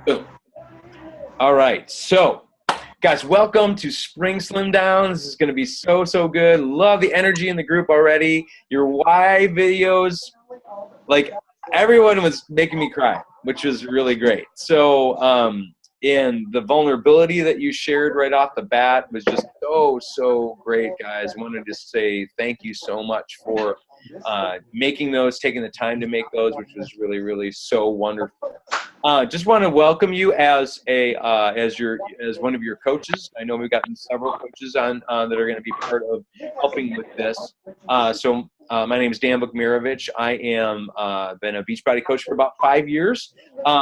Boom. All right. So, guys, welcome to Spring Slimdown. This is going to be so good. Love the energy in the group already. Your why videos, like everyone was making me cry, which was really great. So, and the vulnerability that you shared right off the bat was just so great, guys. Wanted to say thank you so much for making those, taking the time to make those, which was really so wonderful. Just want to welcome you as one of your coaches. I know we've gotten several coaches on that are going to be part of helping with this. My name is Dan Bukmirovich. I am been a Beachbody coach for about 5 years.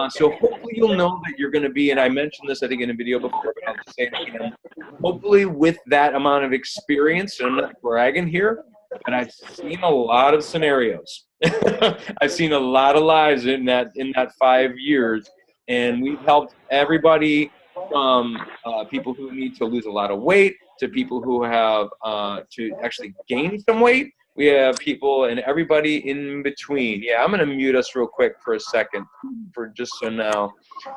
So hopefully you'll know that you're going to be, and I mentioned this I think in a video before, but I'll just say it again. Hopefully with that amount of experience, and I'm not bragging here, but I've seen a lot of scenarios. I've seen a lot of lives in that 5 years, and we've helped everybody from people who need to lose a lot of weight to people who have to actually gain some weight. We have people and everybody in between. Yeah, I'm going to mute us real quick for a second, for just so now.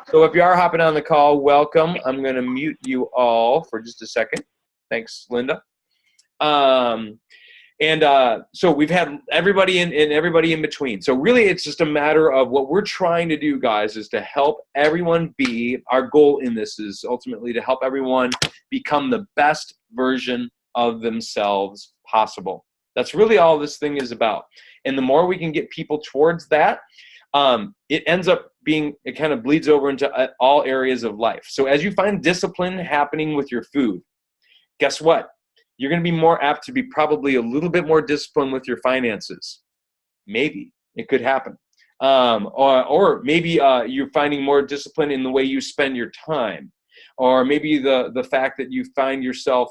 So if you are hopping on the call, welcome. I'm going to mute you all for just a second. Thanks, Linda. So we've had everybody and everybody in between. So really it's just a matter of what we're trying to do, guys, is to help everyone be, our goal in this is ultimately to help everyone become the best version of themselves possible. That's really all this thing is about. And the more we can get people towards that, it ends up being, it kind of bleeds over into all areas of life. So as you find discipline happening with your food, guess what? You're going to be more apt to be probably a little bit more disciplined with your finances. Maybe it could happen. Or maybe you're finding more discipline in the way you spend your time. Or maybe the fact that you find yourself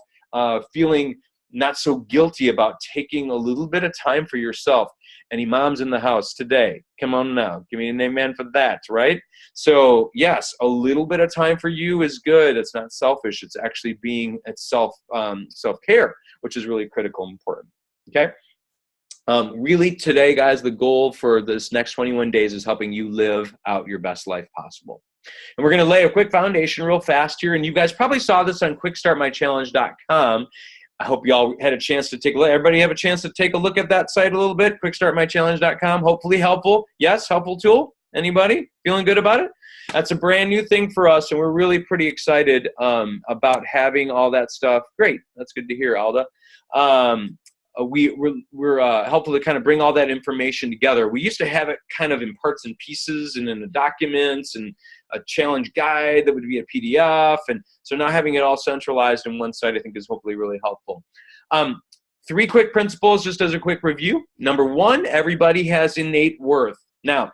feeling not so guilty about taking a little bit of time for yourself. Any moms in the house today? Come on now. Give me an amen for that, right? So yes, a little bit of time for you is good. It's not selfish. It's actually it's self-care, which is really critical and important. Okay? Really today, guys, the goal for this next 21 days is helping you live out your best life possible. And we're going to lay a quick foundation real fast here. And you guys probably saw this on quickstartmychallenge.com. I hope you all had a chance to take a look. Everybody have a chance to take a look at that site a little bit, quickstartmychallenge.com. Hopefully helpful. Yes, helpful tool. Anybody feeling good about it? That's a brand new thing for us, and we're really pretty excited about having all that stuff. Great. That's good to hear, Alda. We're helpful to kind of bring all that information together. We used to have it kind of in parts and pieces and in the documents and a challenge guide that would be a PDF. And so now having it all centralized in one site, I think is hopefully really helpful. 3 quick principles just as a quick review. Number 1, everybody has innate worth. Now,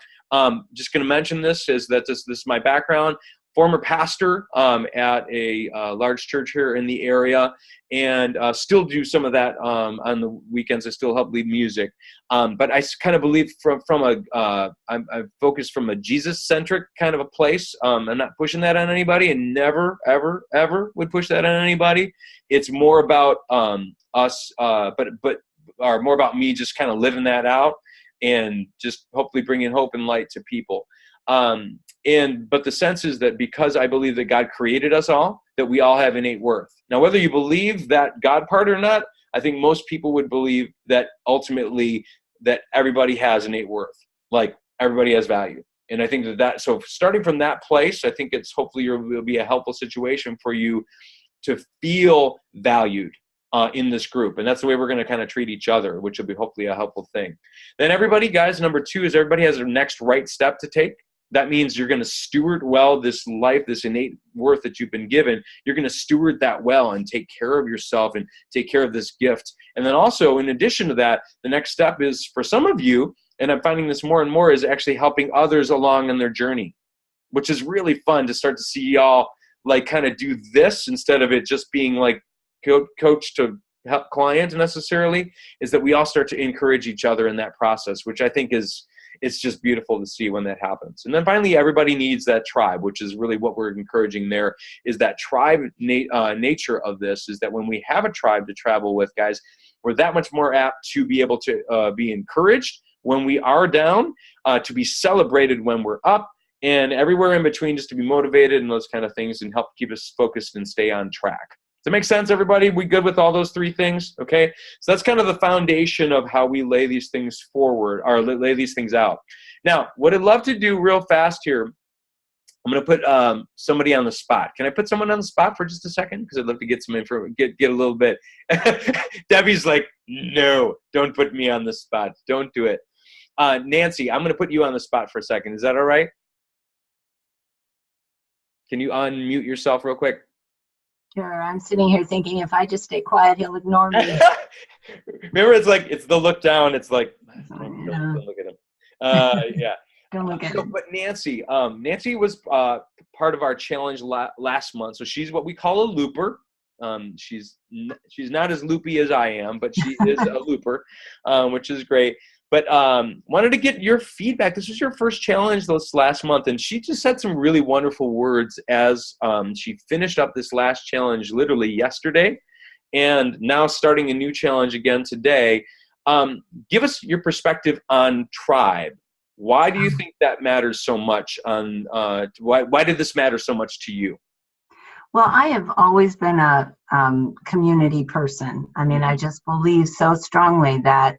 just going to mention this is that this is my background. Former pastor at a large church here in the area, and still do some of that on the weekends. I still help lead music, but I kind of believe I'm focused from a Jesus-centric kind of a place. I'm not pushing that on anybody, and never, ever would push that on anybody. It's more about us, or more about me just kind of living that out and just hopefully bringing hope and light to people. But the sense is that because I believe that God created us all, that we all have innate worth. Now, whether you believe that God part or not, I think most people would believe that ultimately that everybody has innate worth, like everybody has value. And I think so starting from that place, I think it's hopefully will be a helpful situation for you to feel valued in this group. And that's the way we're going to kind of treat each other, which will be hopefully a helpful thing. Then everybody, guys, number 2 is everybody has their next right step to take. That means you're going to steward well this life, this innate worth that you've been given. You're going to steward that well and take care of yourself and take care of this gift. And then also, in addition to that, the next step is for some of you, and I'm finding this more and more, is actually helping others along in their journey, which is really fun to start to see y'all like kind of do this instead of it just being like coach to help client necessarily, is that we all start to encourage each other in that process, which I think it's just beautiful to see when that happens. And then finally, everybody needs that tribe, which is really what we're encouraging there, is that tribe nature of this, is that when we have a tribe to travel with, guys, we're that much more apt to be able to be encouraged when we are down, to be celebrated when we're up, and everywhere in between, just to be motivated and those kind of things and help keep us focused and stay on track. Does that make sense, everybody? We good with all those 3 things? Okay. So that's kind of the foundation of how we lay these things forward, or lay these things out. Now, what I'd love to do real fast here, I'm going to put somebody on the spot. Can I put someone on the spot for just a second? Because I'd love to get some info, get a little bit. Debbie's like, no, don't put me on the spot. Don't do it. Nancy, I'm going to put you on the spot for a second. Is that all right? Can you unmute yourself real quick? Sure. I'm sitting here thinking if I just stay quiet, he'll ignore me. Remember, it's the look down. It's like, don't look at him. Yeah. Don't look at him. But Nancy was part of our challenge last month. So she's what we call a looper. She's not as loopy as I am, but she is a looper, which is great. But wanted to get your feedback. This was your first challenge this last month, and she just said some really wonderful words as she finished up this last challenge literally yesterday, and now starting a new challenge again today. Give us your perspective on tribe. Why do you think that matters so much? Why did this matter so much to you? Well, I have always been a community person. I mean, I just believe so strongly that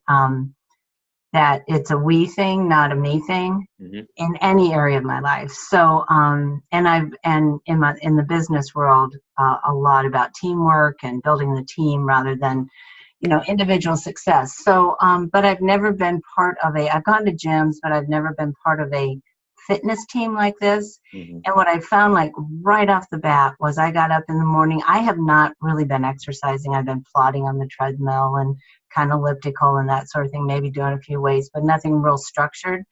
that it's a we thing, not a me thing, in any area of my life. So, and in the business world, a lot about teamwork and building the team rather than, individual success. So, but I've never been part of I've gone to gyms, but I've never been part of a fitness team like this. And what I found, like right off the bat, was I got up in the morning. I have not really been exercising. I've been plodding on the treadmill and kind of elliptical and that sort of thing, maybe doing a few weights, but nothing real structured.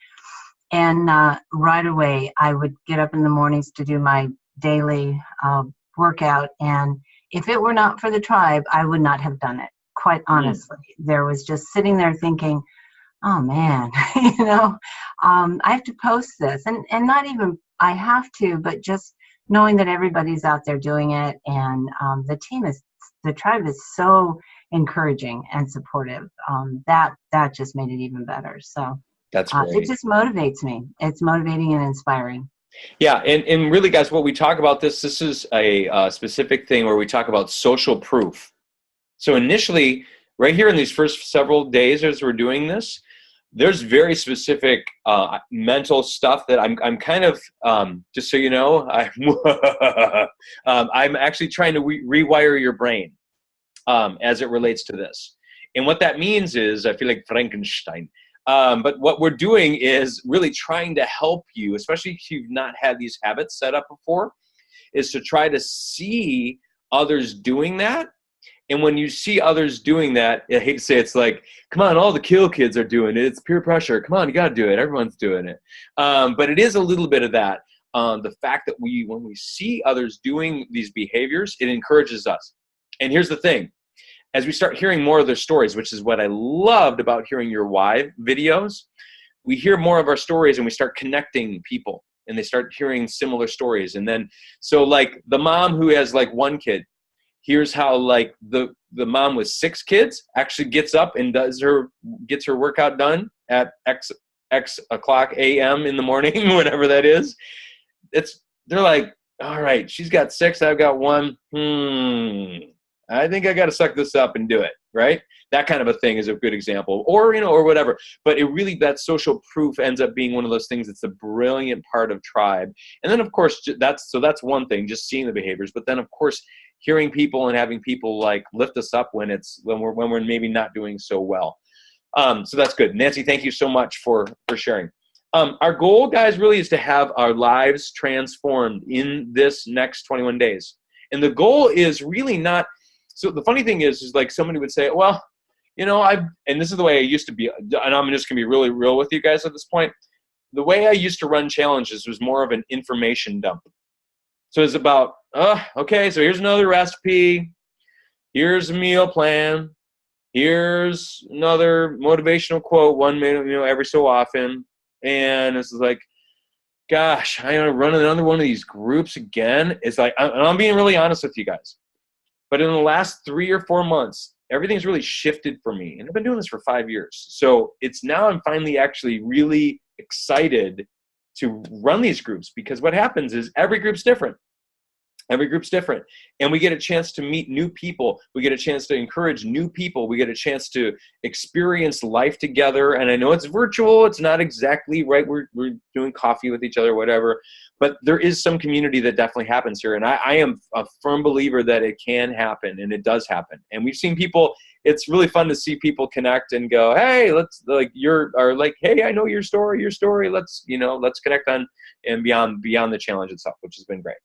And right away, I would get up in the mornings to do my daily workout. And if it were not for the tribe, I would not have done it, quite honestly. There was just sitting there thinking, oh man, I have to post this. And not even I have to, but just knowing that everybody's out there doing it. And the tribe is so encouraging and supportive. That just made it even better. So that's great. It just motivates me. It's motivating and inspiring. Yeah, and really, guys, what we talk about this is a specific thing where we talk about social proof. So initially, right here in these first several days as we're doing this, there's very specific mental stuff that I'm kind of, just so you know, I'm actually trying to rewire your brain as it relates to this. And what that means is, I feel like Frankenstein. But what we're doing is really trying to help you, especially if you've not had these habits set up before, is to try to see others doing that. And when you see others doing that, I hate to say it's like, come on, all the kill kids are doing it. It's peer pressure. Come on, you got to do it. Everyone's doing it. But it is a little bit of that. The fact that when we see others doing these behaviors, it encourages us. And here's the thing. As we start hearing more of their stories, which is what I loved about hearing your why videos, we hear more of our stories and we start connecting people and they start hearing similar stories. And then, so like the mom who has like 1 kid, here's how like the mom with 6 kids actually gets up and gets her workout done at X o'clock a.m. in the morning, whatever that is. They're like, all right, she's got 6, I've got 1. I think I got to suck this up and do it, right? That kind of a thing is a good example, or whatever. But it really, that social proof ends up being one of those things that's a brilliant part of tribe. And then, of course, that's one thing, just seeing the behaviors. But then, of course, hearing people and having people like lift us up when we're maybe not doing so well. So that's good. Nancy, thank you so much for sharing. Our goal, guys, really is to have our lives transformed in this next 21 days. And the goal is really not. So the funny thing is like somebody would say, well, and this is the way I used to be, and I'm just going to be really real with you guys at this point. The way I used to run challenges was more of an information dump. So it's about, okay, so here's another recipe. Here's a meal plan. Here's another motivational quote, 1 minute, every so often. And it's like, gosh, I'm going to run another one of these groups again. It's like, I'm being really honest with you guys. But in the last 3 or 4 months, everything's really shifted for me. And I've been doing this for 5 years. So it's now I'm finally actually really excited to run these groups, because what happens is every group's different. Every group's different. And we get a chance to meet new people. We get a chance to encourage new people. We get a chance to experience life together. And I know it's virtual. It's not exactly right. We're doing coffee with each other, whatever. But there is some community that definitely happens here. And I am a firm believer that it can happen, and it does happen. And we've seen people, it's really fun to see people connect and go, hey, let's hey, I know your story. Let's connect on and beyond the challenge itself, which has been great.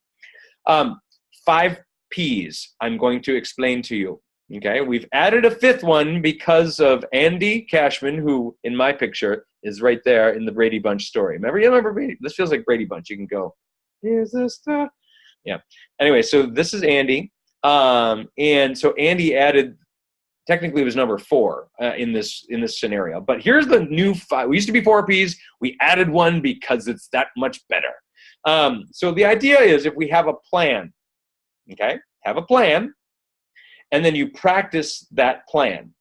5 P's I'm going to explain to you. Okay, we've added a 5th one because of Andy Cashman, who in my picture is right there in the Brady Bunch story. Remember Brady? This feels like Brady Bunch. You can go, here's the stuff. Yeah. Anyway, so this is Andy. And so Andy added, technically it was number 4 in this scenario. But here's the new 5. We used to be 4 P's. We added 1 because it's that much better. So the idea is, if we have a plan, okay, have a plan, and then you practice that plan.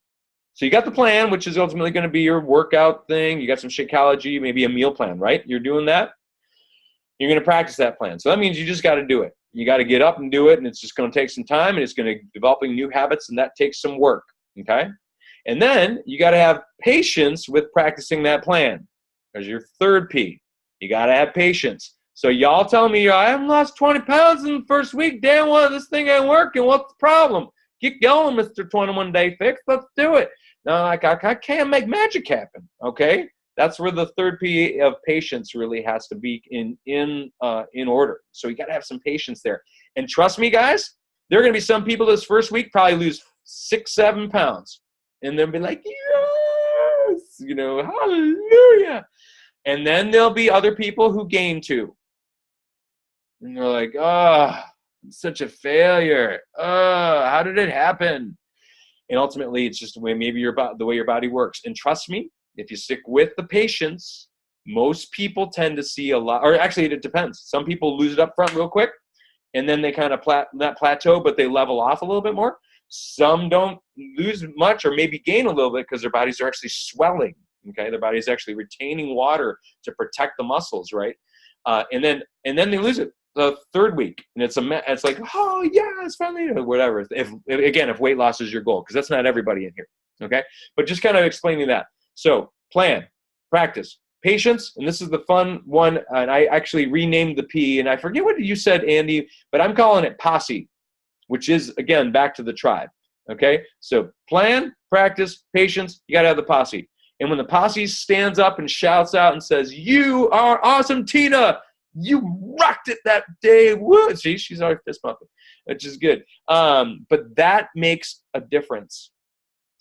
So you got the plan, which is ultimately going to be your workout thing. You got some Shakeology, maybe a meal plan, right? You're doing that. You're going to practice that plan. So that means you just got to do it. You got to get up and do it, and it's just going to take some time, and it's going to developing new habits, and that takes some work, okay? And then you got to have patience with practicing that plan. There's your 3rd P. You got to have patience. So y'all tell me, I haven't lost 20 pounds in the first week. Damn, well, this thing ain't working. What's the problem? Keep going, Mr. 21-day fix. Let's do it. No, I can't make magic happen, okay? That's where the 3rd P of patience really has to be in order. So you got to have some patience there. And trust me, guys, there are going to be some people this first week probably lose 6-7 pounds. And they'll be like, yes, hallelujah. And then there'll be other people who gain 2. And they're like, I'm such a failure. How did it happen? And ultimately, it's just the way the way your body works. And trust me, if you stick with the patience, most people tend to see a lot, or actually it depends. Some people lose it up front real quick, and then they kind of not plateau, but they level off a little bit more. Some don't lose much or maybe gain a little bit because their bodies are actually swelling. Okay, their body's actually retaining water to protect the muscles, right? And then they lose it the 3rd week, and it's like, oh yeah, it's finally whatever. If weight loss is your goal, because that's not everybody in here. Okay, but just kind of explaining that. So plan, practice, patience, and this is the fun one. And I actually renamed the P, and I forget what you said, Andy, but I'm calling it posse, which is again back to the tribe. Okay, so plan, practice, patience. You got to have the posse. And when the posse stands up and shouts out and says, you are awesome, Tina, you rocked it that day. Woo! See, she's already fist bumping, which is good. But that makes a difference.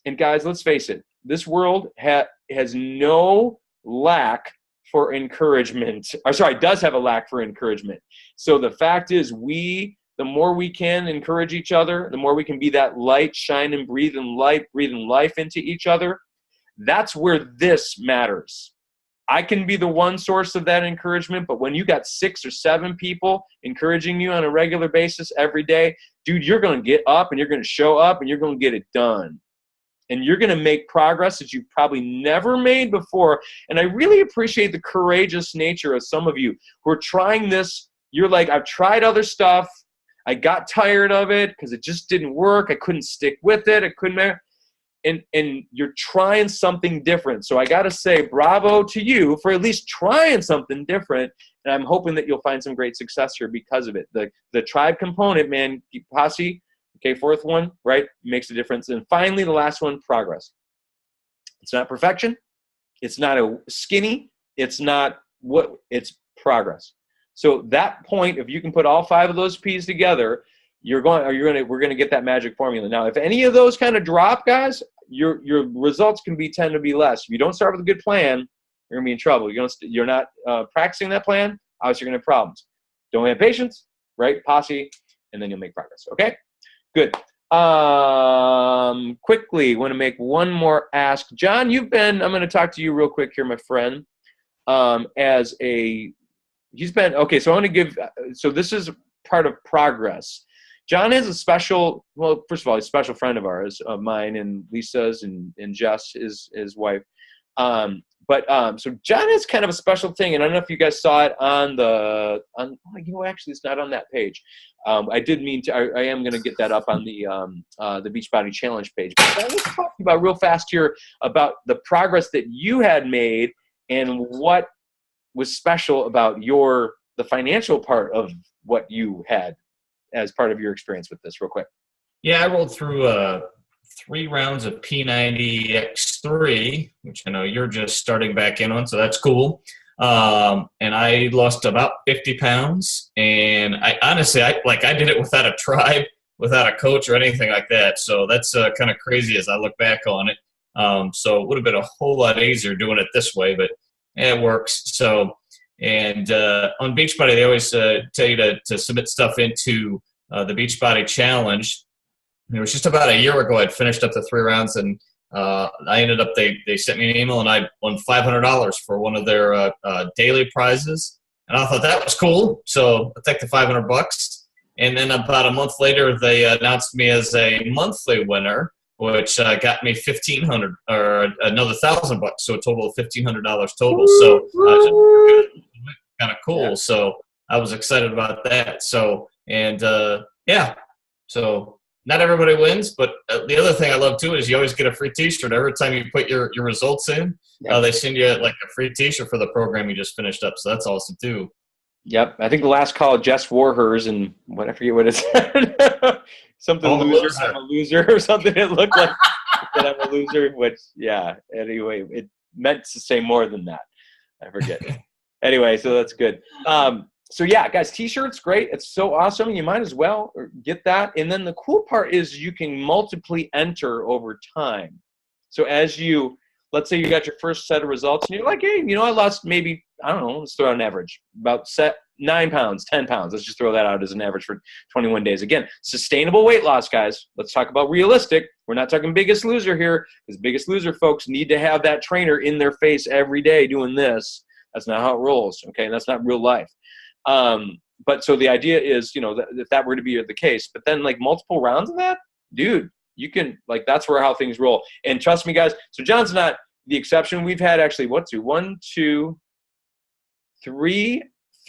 And guys, let's face it, this world has no lack for encouragement. Does have a lack for encouragement. So the fact is, the more we can encourage each other, the more we can be that light, shine and breathing life into each other. That's where this matters. I can be the one source of that encouragement, but when you got 6 or 7 people encouraging you on a regular basis every day, dude, you're going to get up and you're going to show up and you're going to get it done. And you're going to make progress that you've probably never made before. And I really appreciate the courageous nature of some of you who are trying this. You're like, I've tried other stuff. I got tired of it because it just didn't work. I couldn't stick with it. And you're trying something different. So I got to say bravo to you for at least trying something different. And I'm hoping that you'll find some great success here because of it. The tribe component, man, posse, okay, 4th one, right, makes a difference. And finally, the last one, progress. It's not perfection. It's not a skinny. It's progress. So that point, if you can put all 5 of those P's together, we're going to get that magic formula. Now, if any of those kind of drop, guys, your results can tend to be less. If you don't start with a good plan, you're going to be in trouble. You're not practicing that plan, obviously you're going to have problems. Don't have patience, right? Posse, and then you'll make progress. Okay, good. Quickly, want to make one more ask. John, I'm going to talk to you real quick here, my friend. Okay, so I want to give, so this is part of progress. John is first of all, he's a special friend of ours, of mine and Lisa's and Jess, his wife. But so John has kind of a special thing, and I don't know if you guys saw it on actually it's not on that page. I did mean to. I am going to get that up on the Beachbody Challenge page. But let's talk about real fast here about the progress that you had made and what was special about the financial part of what you had as part of your experience with this. Real quick. Yeah, I rolled through 3 rounds of P90X3, which I know you're just starting back in on, so that's cool. And I lost about 50 pounds. And I honestly, I did it without a tribe, without a coach or anything like that. So that's kind of crazy as I look back on it. So it would have been a whole lot easier doing it this way, but it works. So, and on Beachbody, they always tell you to submit stuff into the Beachbody Challenge. It was just about a year ago I'd finished up the 3 rounds, and I ended up, they sent me an email, and I won $500 for one of their daily prizes. And I thought that was cool, so I took the $500. And then about a month later, they announced me as a monthly winner, which got me $1,500 or another $1,000, so a total of $1,500 total. So kind of cool. Yeah. So I was excited about that. So, and yeah, so not everybody wins, but the other thing I love too is you always get a free T-shirt every time you put your results in. Yep. They send you like a free T-shirt for the program you just finished up, so that's awesome too. Yep, I think the last call Jess wore hers, and I forget what it said. Something loser. I'm a loser, or something. It looked like that I'm a loser. Which, yeah. Anyway, it meant to say more than that. I forget. Anyway, so that's good. So yeah, guys, T-shirts, great. It's so awesome. You might as well get that. And then the cool part is you can multiply enter over time. So as let's say you got your first set of results and you're like, hey, I lost maybe, I don't know, let's throw out an average, about 9 pounds, 10 pounds. Let's just throw that out as an average for 21 days. Again, sustainable weight loss, guys. Let's talk about realistic. We're not talking Biggest Loser here, because Biggest Loser folks need to have that trainer in their face every day doing this. That's not how it rolls, okay? That's not real life. But so the idea is, if that were to be the case, but then like multiple rounds of that, dude, you can, like, that's how things roll. And trust me, guys, so John's not the exception. We've had actually, three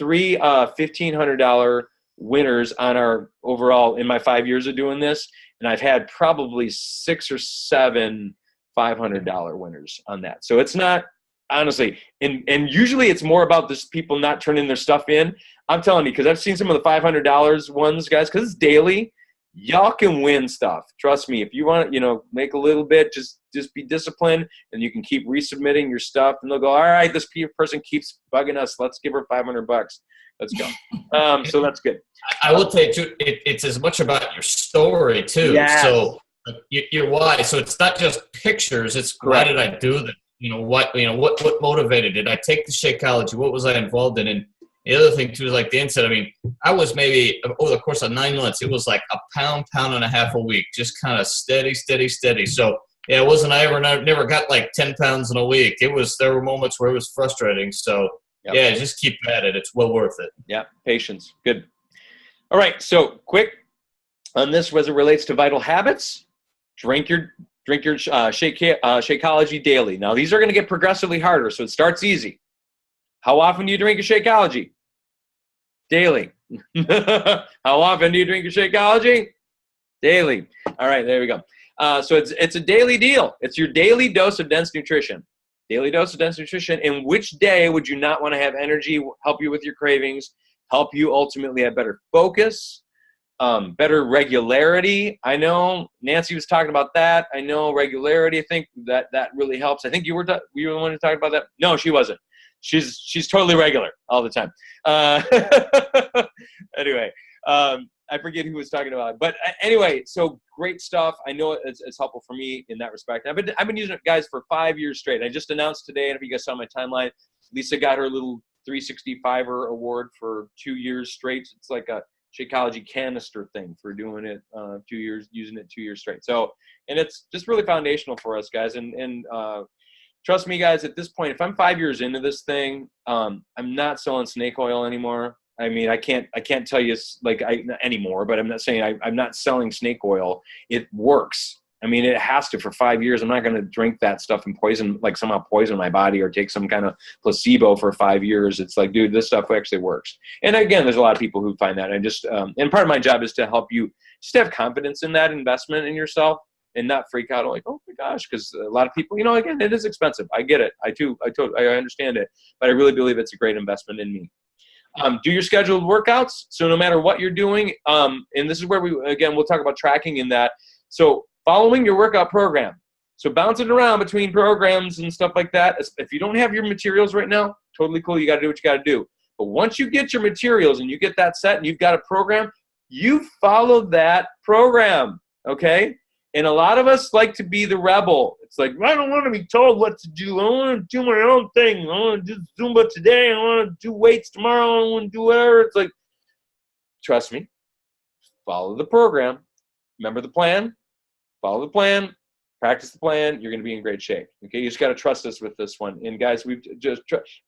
$1,500 winners on our overall, in my 5 years of doing this. And I've had probably 6 or 7 $500 winners on that. So it's not, honestly, and usually it's more about this people not turning their stuff in. I'm telling you, because I've seen some of the $500 ones, guys, because it's daily. Y'all can win stuff. Trust me. If you want to, make a little bit, just be disciplined, and you can keep resubmitting your stuff, and they'll go, all right, this person keeps bugging us. Let's give her $500. Let's go. So that's good. I will tell you too, it's as much about your story too. Yes. So your why. So it's not just pictures. It's why did I do that? What motivated? Did I take the Shakeology? What was I involved in? And the other thing too is, like Dan said, I was maybe over the course of 9 months, it was like a pound and a half a week, just kind of steady. So yeah, it wasn't, I never got like 10 pounds in a week. There were moments where it was frustrating. So yeah, just keep at it. It's well worth it. Yeah. Patience. Good. All right. So quick on this, as it relates to vital habits, drink your Shakeology daily. Now, these are going to get progressively harder, so it starts easy. How often do you drink your Shakeology? Daily. How often do you drink your Shakeology? Daily. All right, there we go. So it's a daily deal. It's your daily dose of dense nutrition. Daily dose of dense nutrition. And which day would you not want to have energy, help you with your cravings, help you ultimately have better focus, better regularity? I know Nancy was talking about that. I know regularity. I think that really helps. I think you were the one who talked about that. No, she wasn't. She's totally regular all the time. Anyway, I forget who was talking about it. But anyway, so great stuff. I know it's helpful for me in that respect. I've been using it, guys, for 5 years straight. I just announced today, and if you guys saw my timeline, Lisa got her little 365er award for 2 years straight. It's like a Shakeology canister thing for doing it 2 years, using it 2 years straight. So, and it's just really foundational for us, guys. And trust me, guys, at this point, if I'm 5 years into this thing, I'm not selling snake oil anymore. I can't tell you anymore, but I'm not saying I'm not selling snake oil. It works. I mean, it has to for 5 years. I'm not going to drink that stuff and somehow poison my body or take some kind of placebo for 5 years. It's like, dude, this stuff actually works. And again, there's a lot of people who find that. And part of my job is to help you just have confidence in that investment in yourself and not freak out like, oh my gosh, because a lot of people, again, it is expensive. I get it. I understand it, but I really believe it's a great investment in me. Do your scheduled workouts. So no matter what you're doing, and this is where we'll talk about tracking in that. So following your workout program. So bouncing around between programs and stuff like that. If you don't have your materials right now, totally cool. You got to do what you got to do. But once you get your materials and you get that set and you've got a program, you follow that program, okay? And a lot of us like to be the rebel. It's like, I don't want to be told what to do. I want to do my own thing. I want to do Zumba today. I want to do weights tomorrow. I want to do whatever. It's like, trust me, follow the program. Remember the plan. Follow the plan, practice the plan, you're going to be in great shape. Okay, you just got to trust us with this one. And guys,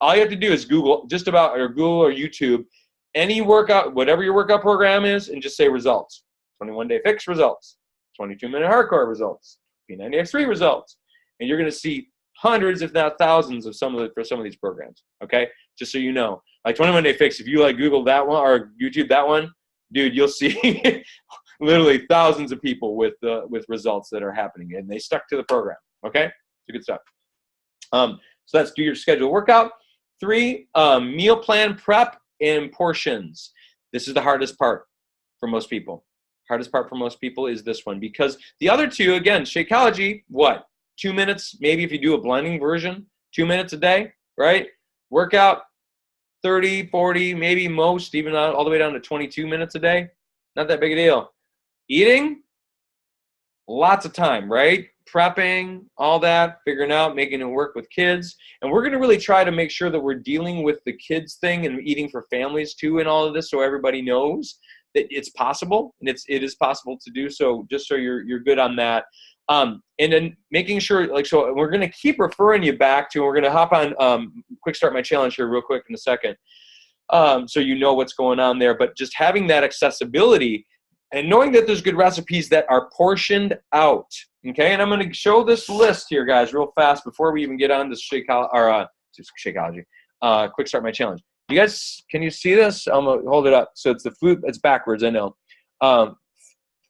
all you have to do is Google or YouTube any workout, whatever your workout program is, and just say results. 21-day fix results, 22-minute hardcore results, P90X3 results, and you're going to see hundreds, if not thousands, for some of these programs. Okay, just so you know, like 21-day fix. If you Google that one or YouTube that one, dude, you'll see literally thousands of people with results that are happening, and they stuck to the program. Okay, so good stuff. So that's do your scheduled workout. 3, meal plan prep and portions. This is the hardest part for most people. Hardest part for most people is this one, because the other two, again, Shakeology, 2 minutes, maybe if you do a blending version, 2 minutes a day, right? Workout, 30, 40, maybe most, even all the way down to 22 minutes a day. Not that big a deal. Eating, lots of time, right? Prepping, all that, figuring out, making it work with kids. And we're going to really try to make sure that we're dealing with the kids thing and eating for families too and all of this, so everybody knows that it's possible, and it is possible to do so, just so you're good on that. And then making sure, so we're going to keep referring you back to, and we're going to hop on Quick Start My Challenge here real quick in a second, so you know what's going on there. But just having that accessibility and knowing that there's good recipes that are portioned out, okay? And I'm going to show this list here, guys, real fast before we even get on to Shakeology, Quick Start My Challenge. You guys, can you see this? I'm going to hold it up. So it's the food. It's backwards, I know.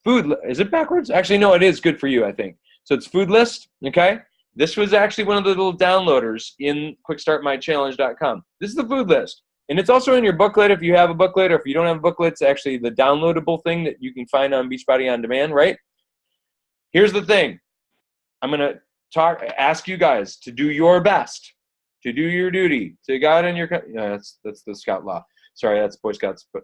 Food, is it backwards? Actually, no, it is good for you, I think. So it's food list, okay? This was actually one of the little downloaders in quickstartmychallenge.com. This is the food list. And it's also in your booklet if you have a booklet, or if you don't have a booklet, it's actually the downloadable thing that you can find on Beachbody On Demand, right? Here's the thing. I'm going to ask you guys to do your best, to do your duty, to God in your – that's the Scout law. Sorry, that's Boy Scouts, but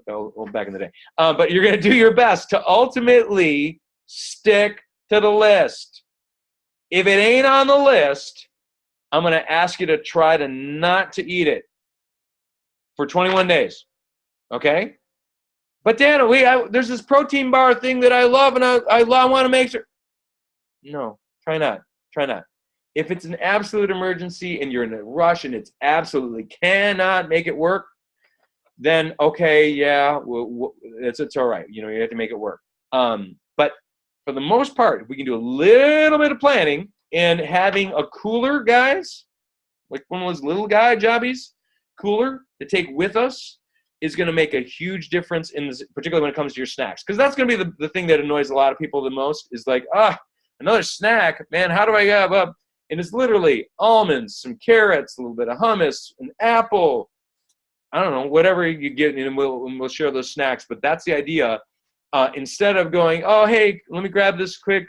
back in the day. But you're going to do your best to ultimately stick to the list. If it ain't on the list, I'm going to ask you to try to not to eat it for 21 days, okay? But Dan, there's this protein bar thing that I love, and I want to make sure. No, try not. Try not. If it's an absolute emergency and you're in a rush and it's absolutely cannot make it work, then okay, yeah, it's all right. You have to make it work. But for the most part, if we can do a little bit of planning and having a cooler, guys, like one of those little guy jobbies, cooler to take with us, is going to make a huge difference in this, particularly when it comes to your snacks. Because that's going to be the thing that annoys a lot of people the most, is like, another snack, man, how do I have up? And it's literally almonds, some carrots, a little bit of hummus, an apple, I don't know, whatever you get, and we'll share those snacks. But that's the idea. Instead of going, oh, hey, let me grab this quick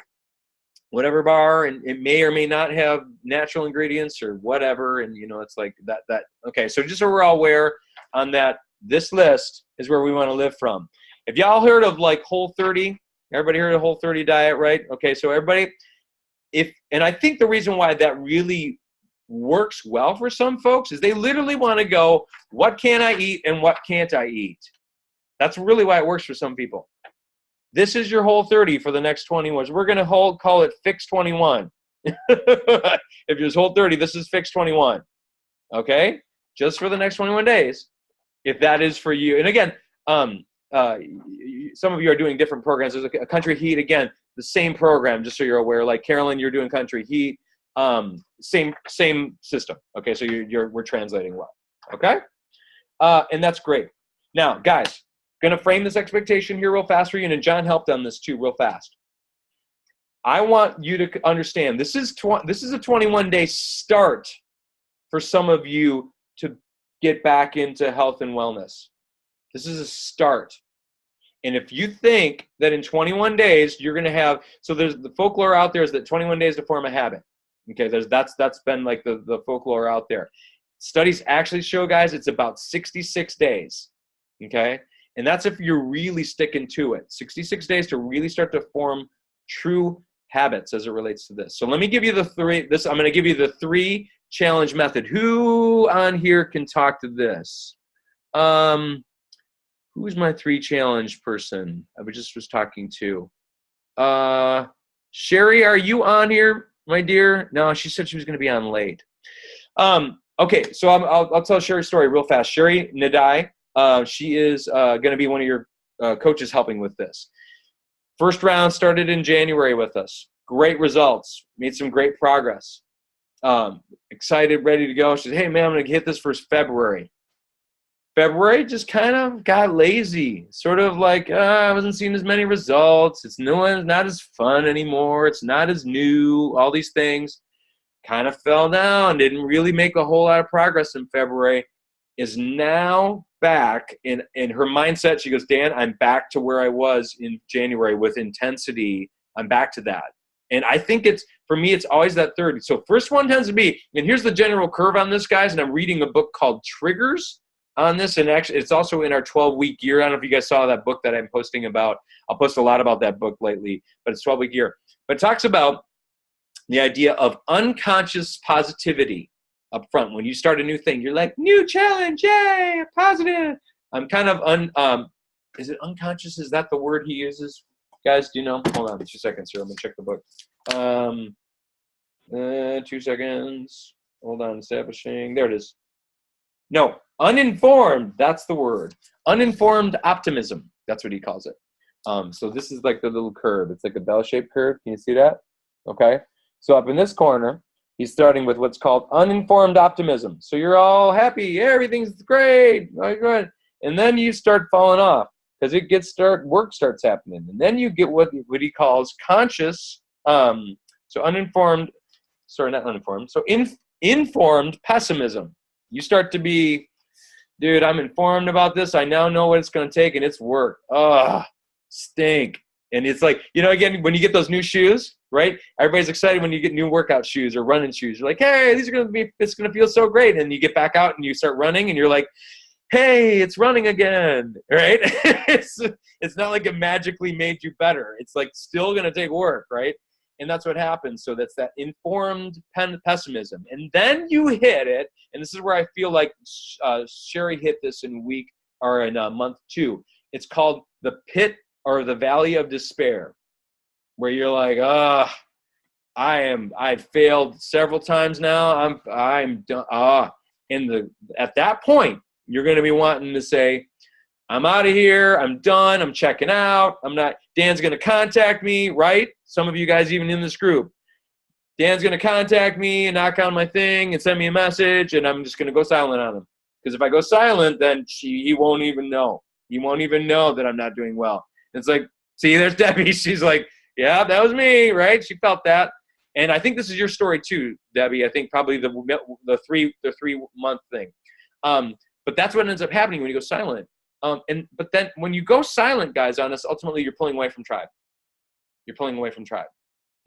whatever bar, and it may or may not have natural ingredients or whatever, and it's like that. Okay, so just so we're all aware on that, this list is where we want to live from. If y'all heard of Whole30, everybody heard of Whole30 diet, right? Okay, so everybody, and I think the reason why that really works well for some folks is they literally want to go, what can I eat and what can't I eat? That's really why it works for some people. This is your Whole30 for the next 21. We're going to call it Fix 21. If it's Whole30, this is Fix 21. Okay? Just for the next 21 days, if that is for you. And again, some of you are doing different programs. There's a Country Heat, again, the same program, just so you're aware. Like Carolyn, you're doing country heat, same system. Okay, so we're translating well. Okay, and that's great. Now, guys, gonna frame this expectation here real fast for you, and John helped on this too, real fast. I want you to understand this is a 21-day start for some of you to get back into health and wellness. This is a start. And if you think that in 21 days you're going to have, so there's the folklore out there is that 21 days to form a habit. Okay, that's been like the folklore out there. Studies actually show, guys, it's about 66 days. Okay, and that's if you're really sticking to it. 66 days to really start to form true habits as it relates to this. So let me give you the three. I'm going to give you the 3 challenge method. Who on here can talk to this? Who's my 3 challenge person I was talking to? Sherry, are you on here, my dear? No, she said she was going to be on late. Okay, so I'll tell Sherry's story real fast. Sherry Nadai, she is going to be one of your coaches helping with this. First round started in January with us. Great results. Made some great progress. Excited, ready to go. She said, hey, man, I'm going to hit this first February. February just kind of got lazy. Sort of like, I wasn't seeing as many results. It's not as fun anymore. It's not as new. All these things kind of fell down. Didn't really make a whole lot of progress in February. Is now back in her mindset. She goes, Dan, I'm back to where I was in January with intensity. I'm back to that. And I think for me, it's always that third. So first one tends to be, and here's the general curve on this, guys, and I'm reading a book called Triggers on this, and actually it's also in our 12-week year. I don't know if you guys saw that book that I'm posting about. I'll post a lot about that book lately, but it's 12-week year. But it talks about the idea of unconscious positivity up front. When you start a new thing, you're like, new challenge, yay, positive. I'm kind of is it unconscious? Is that the word he uses? Guys, do you know? Hold on 2 seconds here. Let me check the book. 2 seconds. Hold on, establishing. There it is. No, uninformed. That's the word. Uninformed optimism. That's what he calls it. So this is like the little curve. It's like a bell-shaped curve. Can you see that? Okay. So up in this corner, he's starting with what's called uninformed optimism. So you're all happy. Everything's great. Good. And then you start falling off because work starts happening. And then you get what he calls conscious, informed pessimism. You start to be, dude, I'm informed about this. I now know what it's going to take, and it's work. Stink. And it's like, again, when you get those new shoes, right? Everybody's excited when you get new workout shoes or running shoes. You're like, hey, it's going to feel so great. And you get back out and you start running, and you're like, hey, it's running again, right? It's not like it magically made you better. It's like still going to take work, right? And that's what happens. So that's that informed pessimism. And then you hit it, and this is where I feel like Sherry hit this in month 2. It's called the pit or the valley of despair, where you're like, I've failed several times now. I'm done. At that point, you're going to be wanting to say, I'm out of here. I'm done. I'm checking out. Dan's going to contact me, right? Some of you guys even in this group. Dan's going to contact me and knock on my thing and send me a message, and I'm just going to go silent on him. Because if I go silent, then he won't even know. He won't even know that I'm not doing well. It's like, see, there's Debbie. She's like, yeah, that was me, right? She felt that. And I think this is your story too, Debbie. I think probably the 3-month thing. But that's what ends up happening when you go silent. But then when you go silent, guys, on us, ultimately you're pulling away from tribe. You're pulling away from tribe.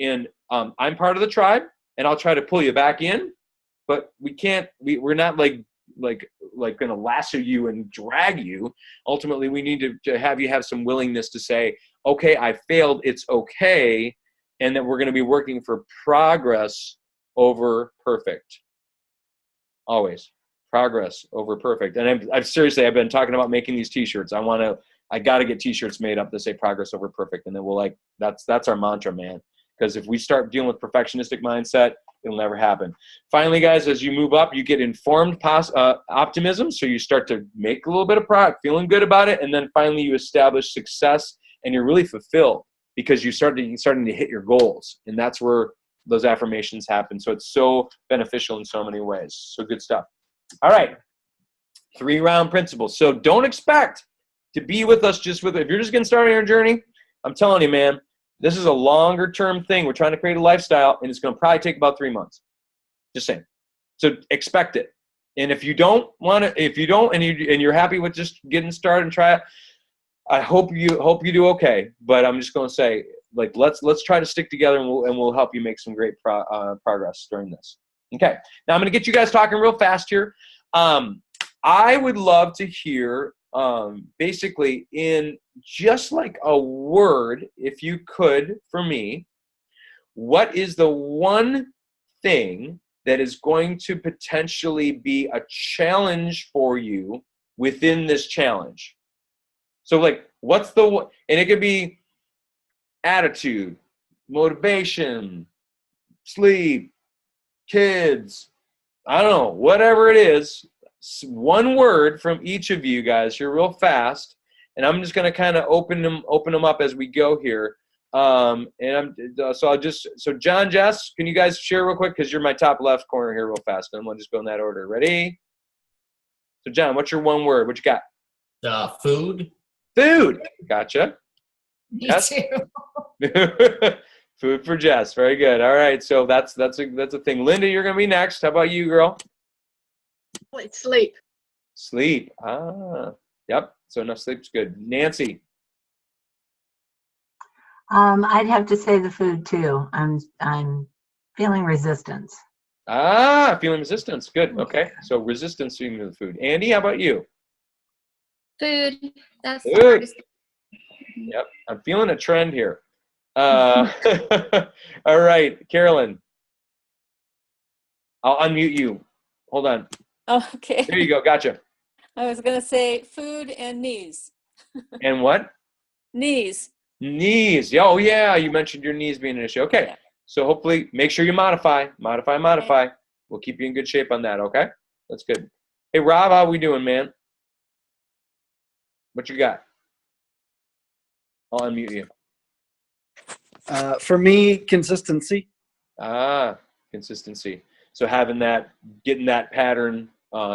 And I'm part of the tribe, and I'll try to pull you back in, but we can't. We're not like going to lasso you and drag you. Ultimately, we need to have you have some willingness to say, okay, I failed. It's okay, and that we're going to be working for progress over perfect. Always. Progress over perfect. And I've seriously, I've been talking about making these t-shirts. I got to get t-shirts made up that say progress over perfect. And then that's our mantra, man. Because if we start dealing with perfectionistic mindset, it'll never happen. Finally, guys, as you move up, you get informed optimism. So you start to make a little bit of progress, feeling good about it. And then finally you establish success, and you're really fulfilled because you're starting to hit your goals. And that's where those affirmations happen. So it's so beneficial in so many ways. So good stuff. All right. 3-round principles. So don't expect to be with us if you're just getting started on your journey. I'm telling you, man, this is a longer term thing. We're trying to create a lifestyle, and it's going to probably take about 3 months. Just saying. So expect it. And if you don't want to, and you're happy with just getting started and try it, I hope you do okay. But I'm just going to say, like, let's try to stick together, and we'll help you make some great progress during this. Okay. Now I'm going to get you guys talking real fast here. I would love to hear, basically, in just like a word, if you could, for me, what is the one thing that is going to potentially be a challenge for you within this challenge? So, like, what's and it could be attitude, motivation, sleep, kids, I don't know, whatever it is. One word from each of you guys here real fast, and I'm just going to kind of open them up as we go here. So John, Jess, can you guys share real quick, because you're my top left corner here real fast, and we'll just go in that order. Ready? So John, what's your one word? What you got? Food. Food. Gotcha. Me Jess? too. Food for Jess. Very good. All right. So that's a thing. Linda, you're going to be next. How about you, girl? Sleep. Sleep. Yep. So enough sleep's good. Nancy. I'd have to say the food too. I'm feeling resistance. Feeling resistance. Good. Okay. So resistance to the food. Andy, how about you? Food. That's the Food. hardest. Yep. I'm feeling a trend here. All right, Carolyn. I'll unmute you. Hold on. Oh, okay. There you go. Gotcha. I was going to say food and knees. And what? Knees. Knees. Oh, yeah. You mentioned your knees being an issue. Okay. Yeah. So hopefully make sure you modify. Okay. We'll keep you in good shape on that. Okay. That's good. Hey, Rob, how we doing, man? What you got? I'll unmute you. For me, consistency. Consistency. So getting that pattern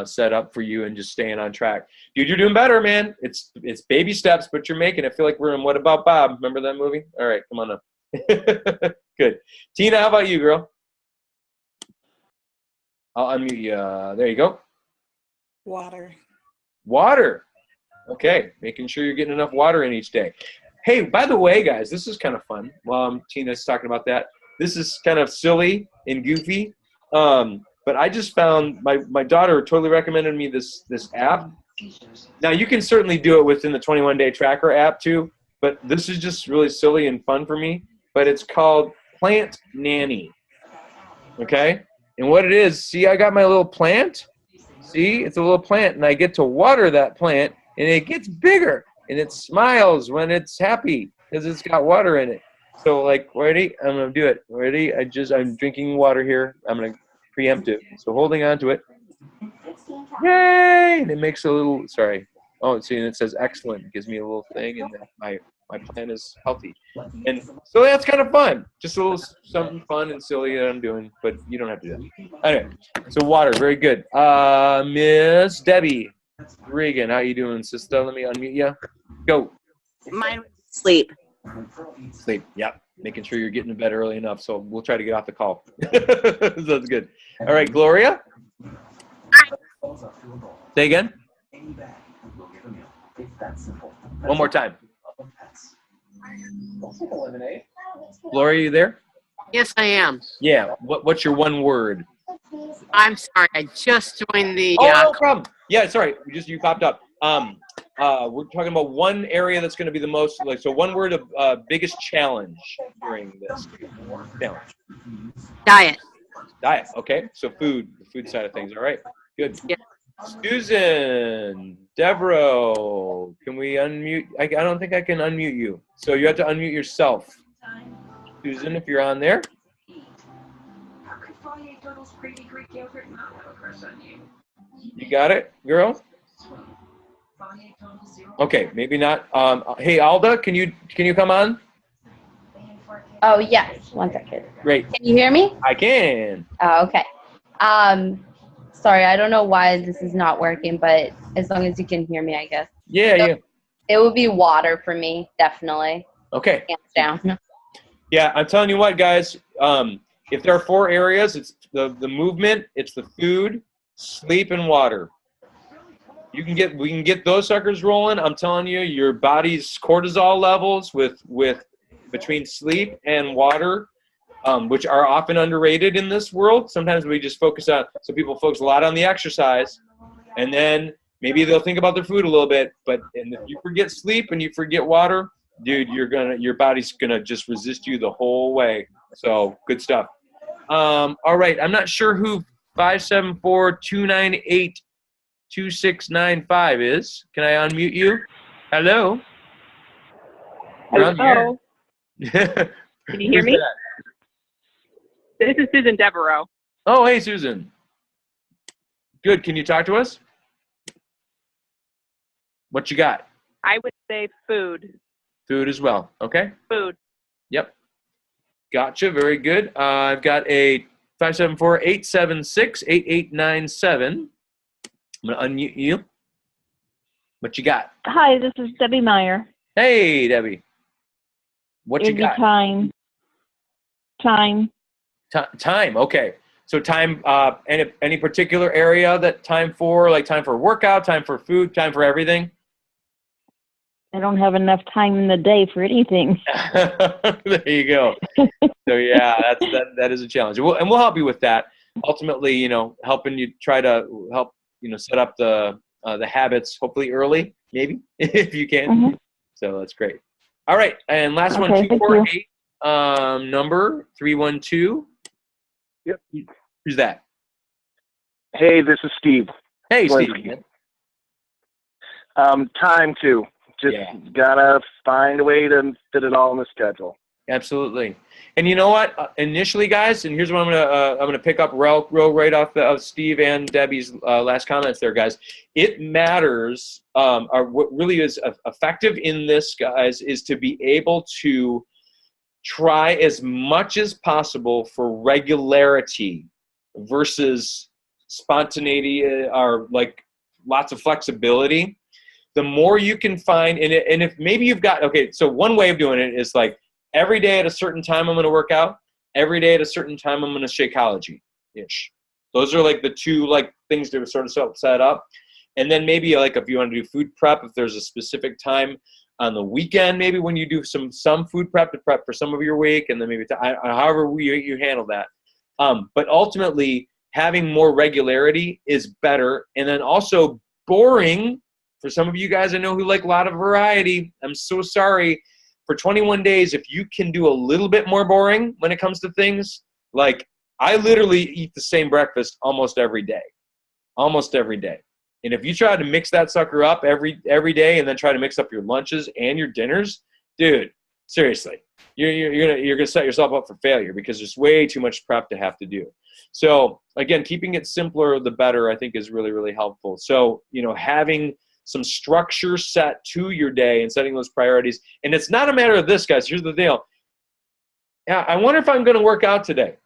set up for you and just staying on track. Dude, you're doing better, man. It's baby steps, but you're making it. I feel like we're in What About Bob? Remember that movie? All right, come on up. Good. Tina, how about you, girl? I'll unmute you. There you go. Water. Okay, making sure you're getting enough water in each day. Hey, by the way, guys, this is kind of fun. While Tina's talking about that, this is kind of silly and goofy. But I just found my daughter totally recommended me this app. Now, you can certainly do it within the 21-day tracker app too, but this is just really silly and fun for me. But it's called Plant Nanny. Okay? And what it is, see, I got my little plant. See, it's a little plant, and I get to water that plant, and it gets bigger, and it smiles when it's happy because it's got water in it. So, like, ready? I'm going to do it. Ready? I'm drinking water here. I'm going to preempt it. So, holding on to it. Yay! And it makes a little, sorry. Oh, see, and it says excellent. It gives me a little thing, and my plant is healthy. And so that's kind of fun. Just a little something fun and silly that I'm doing, but you don't have to do that. Anyway, so water, very good. Miss Debbie Reagan, how you doing, sister? Let me unmute you. Go. Mine would be sleep. Sleep, yep. Making sure you're getting to bed early enough, so we'll try to get off the call. That's good. All right, Gloria? Say again? One more time. Gloria, you there? Yes, I am. Yeah. What's your one word? I'm sorry. I just joined the. No problem. Yeah, sorry. You popped up. We're talking about one area that's going to be the most, so one word of biggest challenge during this challenge. Diet. Diet. Okay. So the food side of things. All right. Good. Yeah. Susan, Devereaux, can we unmute? I don't think I can unmute you. So you have to unmute yourself. Susan, if you're on there. You got it, girl? Okay, maybe not. Hey, Alda, can you come on? Oh, yes. 1 second. Great. Can you hear me? I can. Oh, okay. Sorry, I don't know why this is not working, but as long as you can hear me, I guess. Yeah, So yeah. it would be water for me, definitely. Okay. Hands down. Yeah, I'm telling you what, guys. If there are 4 areas, it's the movement, it's the food, sleep, and water. We can get those suckers rolling. I'm telling you, your body's cortisol levels with between sleep and water, which are often underrated in this world. Sometimes we just focus on. So people focus a lot on the exercise, and then maybe they'll think about their food a little bit. And if you forget sleep and you forget water, dude, your body's gonna just resist you the whole way. So good stuff. All right, I'm not sure who 574-298-2695 is. Can I unmute you? Hello. You're on the Hello. air. Can you hear Who's me? that? This is Susan Devereaux. Oh, hey, Susan. Good. Can you talk to us? What you got? I would say food. Food as well. Okay. Food. Yep. Gotcha. Very good. I've got a 574-876-8897. I'm going to unmute you. What you got? Hi, this is Debbie Meyer. Hey, Debbie. What you got? Time. Time. Okay. So time, any particular area that time for, like time for workout, time for food, time for everything? I don't have enough time in the day for anything. There you go. So yeah, that is a challenge. We'll help you with that. Ultimately, helping you try to help, set up the habits, hopefully early, maybe if you can. Mm-hmm. So that's great. All right, and last one, 248, number 312. Yep. Who's that? Hey, this is Steve. Hey, Steve. Time too. Just gotta find a way to fit it all in the schedule. Absolutely. And you know what? Initially, guys, and here's what I'm gonna pick up real right off of Steve and Debbie's last comments there, guys. It matters. What really is effective in this, guys, is to be able to try as much as possible for regularity versus spontaneity or like lots of flexibility. The more you can find, and if maybe you've got, okay, so one way of doing it is like every day at a certain time I'm going to work out, every day at a certain time I'm going to Shakeology-ish. Those are like the two like things to sort of set up. And then maybe like if you want to do food prep, if there's a specific time on the weekend, maybe when you do some food prep to prep for some of your week, and then maybe however you handle that. But ultimately, having more regularity is better. And then also boring, for some of you guys I know who like a lot of variety, I'm so sorry. For 21 days, if you can do a little bit more boring when it comes to things, like I literally eat the same breakfast almost every day. Almost every day. And if you try to mix that sucker up every day and then try to mix up your lunches and your dinners, dude, seriously, you're gonna set yourself up for failure because there's way too much prep to have to do. So again, keeping it simpler, the better, I think is really, really helpful. So, having some structure set to your day and setting those priorities. And it's not a matter of this, guys. Here's the deal. Yeah, I wonder if I'm going to work out today.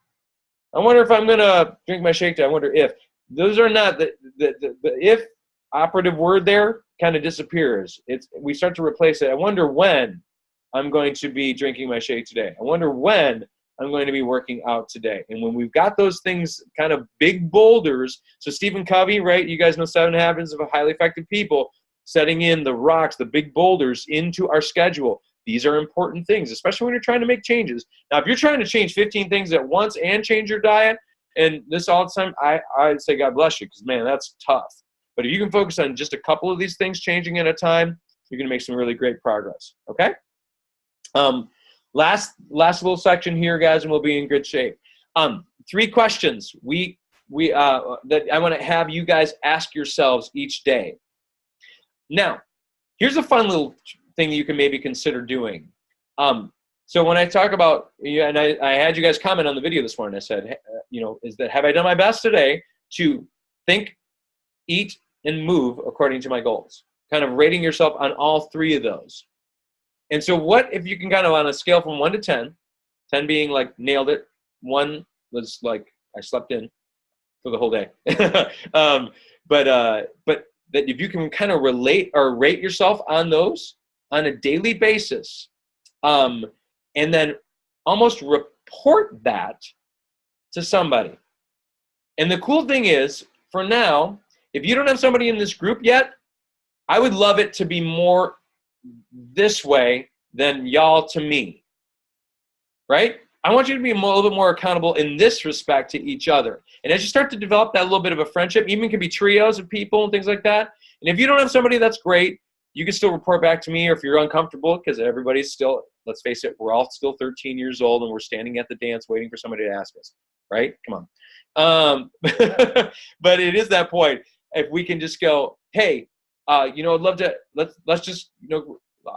I wonder if I'm going to drink my shake today. I wonder if. Those are not the if operative word there kind of disappears. We start to replace it. I wonder when I'm going to be drinking my shake today. I wonder when I'm going to be working out today. And when we've got those things kind of big boulders, so Stephen Covey, right? You guys know 7 Habits of Highly Effective People, setting in the rocks, the big boulders into our schedule. These are important things, especially when you're trying to make changes. Now, if you're trying to change 15 things at once and change your diet and this all the time, I'd say God bless you because, man, that's tough. But if you can focus on just a couple of these things changing at a time, you're going to make some really great progress, okay? Last little section here, guys, and we'll be in good shape. 3 questions that I want to have you guys ask yourselves each day. Now, here's a fun little thing that you can maybe consider doing. So when I talk about, and I had you guys comment on the video this morning, I said, have I done my best today to think, eat, and move according to my goals? Kind of rating yourself on all 3 of those. And so what if you can kind of on a scale from 1 to 10, 10 being like nailed it. 1 was like I slept in for the whole day. But that if you can kind of relate or rate yourself on those on a daily basis, and then almost report that to somebody. And the cool thing is, for now, if you don't have somebody in this group yet, I would love it to be more this way than y'all to me, right? I want you to be a little bit more accountable in this respect to each other. And as you start to develop that little bit of a friendship, even can be trios of people and things like that. And if you don't have somebody, that's great. You can still report back to me, or if you're uncomfortable, because everybody's still, let's face it, we're all still 13 years old and we're standing at the dance waiting for somebody to ask us, right? Come on. But it is that point. If we can just go, hey, I'd love to, let's just,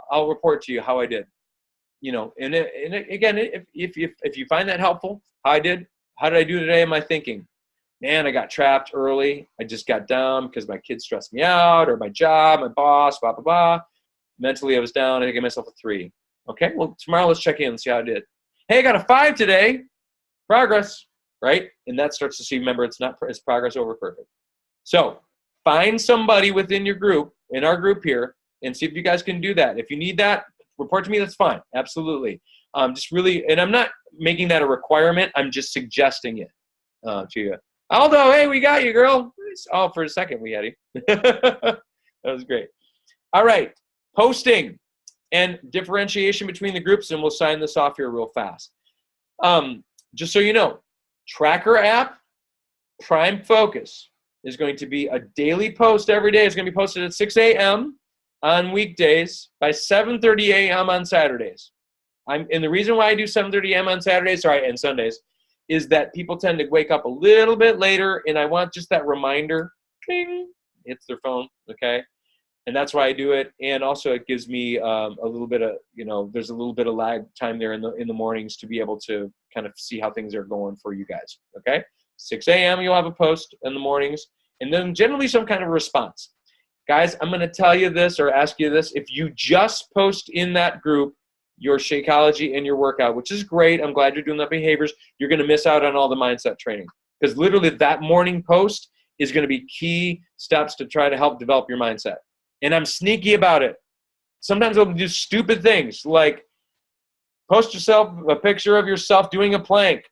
I'll report to you how I did. And again, if you find that helpful, how did I do today in my thinking? Man, I got trapped early. I just got down because my kids stressed me out, or my job, my boss, blah, blah, blah. Mentally, I was down. I gave myself a 3. Okay, well, tomorrow let's check in and see how I did. Hey, I got a 5 today. Progress, right? And that starts to see, remember, it's progress over perfect. So find somebody within your group, in our group here, and see if you guys can do that. If you need that, report to me, that's fine. Absolutely. Just really, and I'm not making that a requirement. I'm just suggesting it to you. Aldo, hey, we got you, girl. Oh, for a second we had you. That was great. All right. Posting and differentiation between the groups, and we'll sign this off here real fast. Just so you know, Tracker app, Prime Focus is going to be a daily post every day. It's going to be posted at 6 a.m. on weekdays, by 7:30 a.m. on Saturdays. And the reason why I do 7:30 a.m. on Saturdays, and Sundays, is that people tend to wake up a little bit later, and I want just that reminder, ding, hits their phone, okay? And that's why I do it. And also it gives me a little bit of, there's a little bit of lag time there in the mornings to be able to kind of see how things are going for you guys, okay? 6 a.m. you'll have a post in the mornings, and then generally some kind of response. Guys, I'm going to tell you this or ask you this. If you just post in that group your Shakeology and your workout, which is great, I'm glad you're doing that behaviors, you're going to miss out on all the mindset training. Because literally that morning post is going to be key steps to try to help develop your mindset. And I'm sneaky about it. Sometimes I'll do stupid things like post yourself a picture of yourself doing a plank,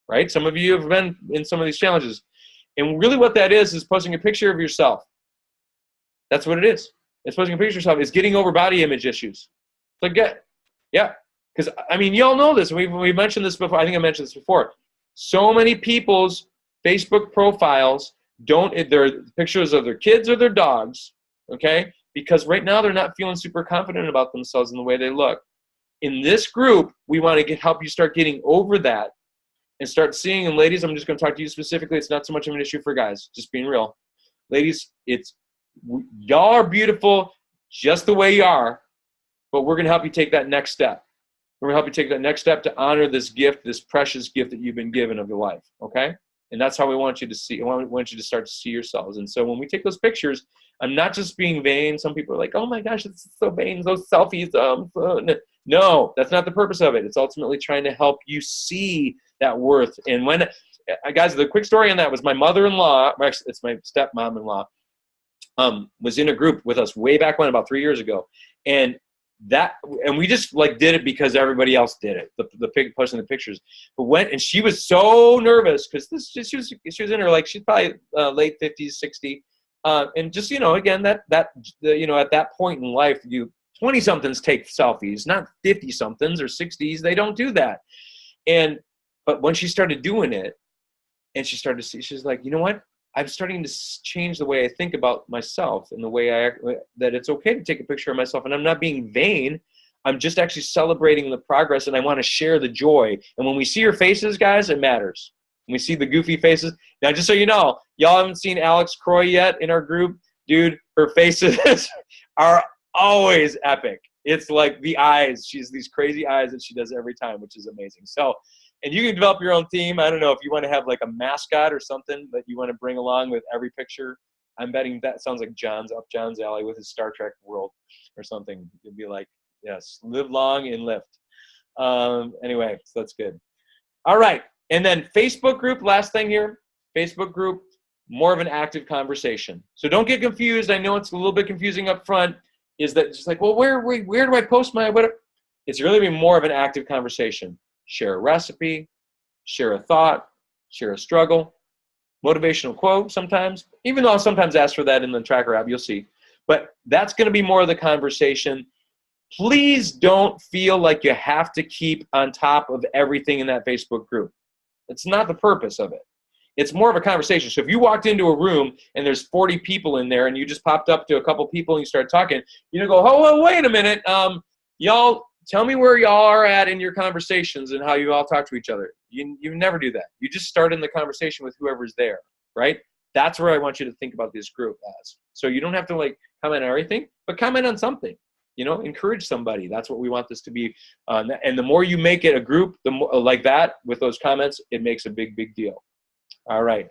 right? Some of you have been in some of these challenges. And really what that is posting a picture of yourself. That's what it is. It's posting a picture of yourself. It's getting over body image issues. Yeah. Because, y'all know this. We've mentioned this before. I think I mentioned this before. So many people's Facebook profiles they're pictures of their kids or their dogs, okay? Because right now they're not feeling super confident about themselves and the way they look. In this group, we want to help you start getting over that and start seeing, and ladies, I'm just going to talk to you specifically. It's not so much of an issue for guys, just being real. Ladies, y'all are beautiful just the way you are, but we're going to help you take that next step. We're going to help you take that next step to honor this gift, this precious gift that you've been given of your life, okay? And that's how we want you to see. I want you to start to see yourselves. And so when we take those pictures, I'm not just being vain. Some people are like, oh my gosh, it's so vain, those selfies. No, that's not the purpose of it. It's ultimately trying to help you see that worth. And when, guys, the quick story on that was my mother-in-law, it's my stepmom-in-law, was in a group with us way back when, about 3 years ago. And we just did it because everybody else did it, posting the pictures. But and she was so nervous because she was in her, she's probably late 50s, 60. And just, again, at that point in life, 20-somethings take selfies, not 50-somethings or 60s. They don't do that. But when she started doing it and she started to see, she's like, you know what? I'm starting to change the way I think about myself and the way I act, that it's okay to take a picture of myself. And I'm not being vain. I'm just actually celebrating the progress, and I want to share the joy. And when we see your faces, guys, it matters. When we see the goofy faces. Now, just so you know, y'all haven't seen Alex Croy yet in our group. Dude, her faces are always epic. It's like the eyes. She has these crazy eyes that she does every time, which is amazing. So, and you can develop your own team. I don't know if you want to have a mascot or something that you want to bring along with every picture. I'm betting that sounds like John's alley with his Star Trek world or something. You'd be like, yes, live long and lift. Anyway, so that's good. All right. And then Facebook group, last thing here. Facebook group, more of an active conversation. So don't get confused. I know it's a little bit confusing up front. Is that just like, well, where do I post my whatever? It's really be more of an active conversation. Share a recipe, share a thought, share a struggle, motivational quote sometimes, even though I'll sometimes ask for that in the tracker app, you'll see. But that's going to be more of the conversation. Please don't feel like you have to keep on top of everything in that Facebook group. It's not the purpose of it. It's more of a conversation. So if you walked into a room and there's 40 people in there and you just popped up to a couple people and you start talking, you go, oh, wait a minute. Y'all, tell me where y'all are at in your conversations and how you all talk to each other. You never do that. You just start in the conversation with whoever's there, right? That's where I want you to think about this group as. So you don't have to like comment on everything, but comment on something. Encourage somebody. That's what we want this to be. And the more you make it a group, the more like that with those comments, it makes a big, big deal. All right.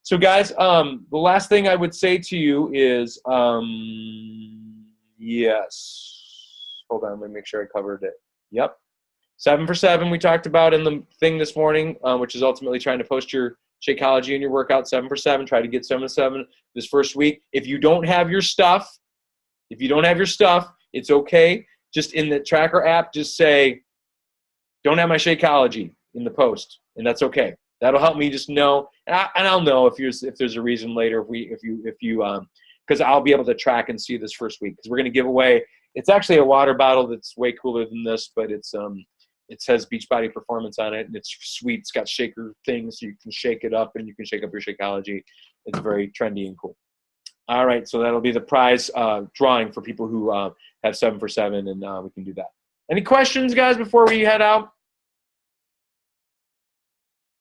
So guys, the last thing I would say to you is, yes. Hold on, let me make sure I covered it. Yep. 7 for 7 we talked about in the thing this morning, which is ultimately trying to post your Shakeology in your workout. 7 for 7. Try to get 7 to 7 this first week. If you don't have your stuff, it's okay. Just in the tracker app, just say, don't have my Shakeology in the post, and that's okay. That'll help me just know, and I'll know if there's a reason later because I'll be able to track and see this first week because we're going to give away. It's actually a water bottle that's way cooler than this, but it says Beachbody Performance on it, and it's sweet. It's got shaker things, so you can shake it up, and you can shake up your Shakeology. It's very trendy and cool. All right, so that'll be the prize drawing for people who have 7 for 7, and we can do that. Any questions, guys, before we head out?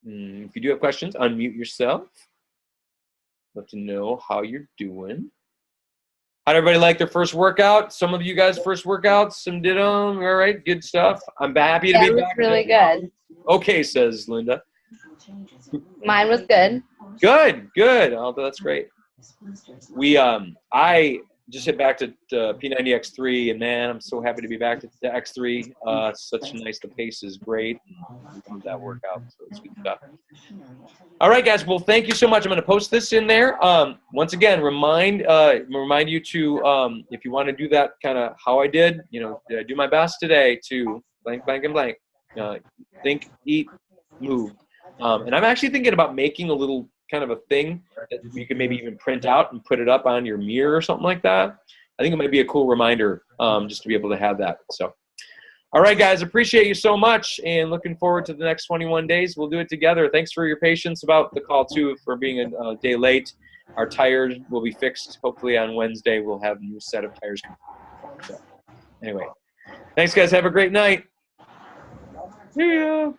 If you do have questions, unmute yourself. Love to know how you're doing. How'd everybody like their first workout? Some of you guys' first workouts, some did them. All right, good stuff. I'm happy to be back. It was really good. Okay, says Linda. Mine was good. Good. Oh, that's great. I just hit back to P90X3, and man, I'm so happy to be back to the X3. It's such nice. The pace is great. That workout, so it's good stuff. All right, guys. Well, thank you so much. I'm going to post this in there. Once again, remind you to if you want to do that kind of how I did, do my best today to blank, blank, and blank. Think, eat, move. And I'm actually thinking about making a little kind of a thing that you can maybe even print out and put it up on your mirror or something like that. I think it might be a cool reminder just to be able to have that. So, all right, guys, appreciate you so much and looking forward to the next 21 days. We'll do it together. Thanks for your patience about the call, too, for being a day late. Our tires will be fixed. Hopefully on Wednesday we'll have a new set of tires. So, anyway, thanks, guys. Have a great night. See ya.